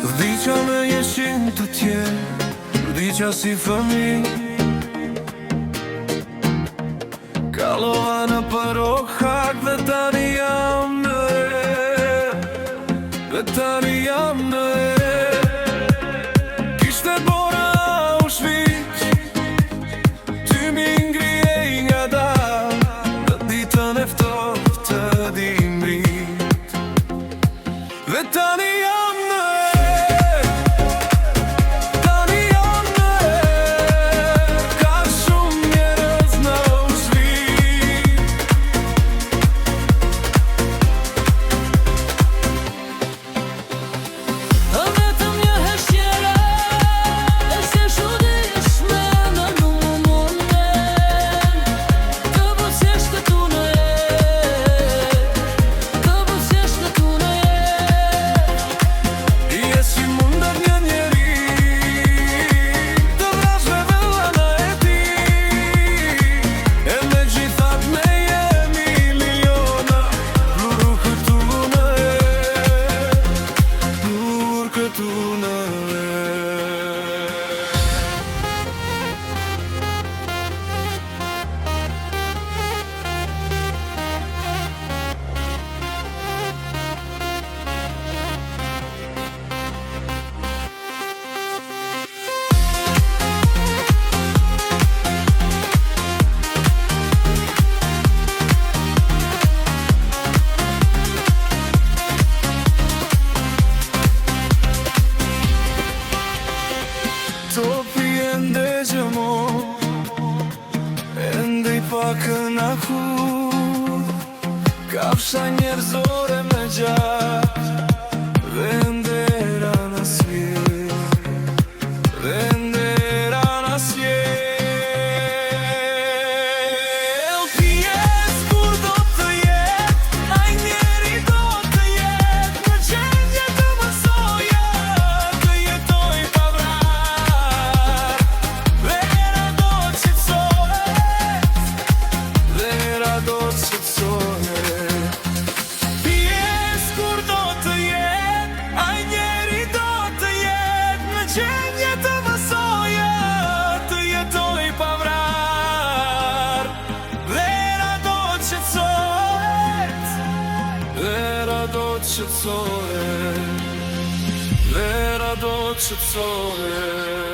Vdiqa me jeshin të tjerë, vdiqa si fëmijë. Kalova në përrohak dhe tani jam në re, dhe tani jam në re. Kishte bora Auschwitz, ty mi ngrije nga dal, në ditën e ftohtë të dimrit. Dhe tani jam në re, tani jam në re, ka shumë njerëz në Auschwitz. A vetëm një herë tjera, e se shudishme në numën, të busjesh këtu në jetë, të busjesh këtu në jetë. Je si mundet një njeri, të vrash me vëllana e ti, e me gjithat ne jemi miliona, pluru këtu në jetë, plur këtu në jetë. Topi ende gjëmo, ende I pakën akur, kafsha njerëzore me gjatë, dhe ndera në sjetë, dhe ndera në sjetë. Pjesë kur do të jetë, ai njeri do të jetë, në gjendje të mësoja, të jetoj pa vrarë. Vera do qetësohet, vera do qetësohet. Pjesë kur do të jetë, ai njeri do të jetë, në gjendje të mësoja, të jetoj pa vrarë. Vera do qetësohet, vera do qetësohet, vera do qetësohet.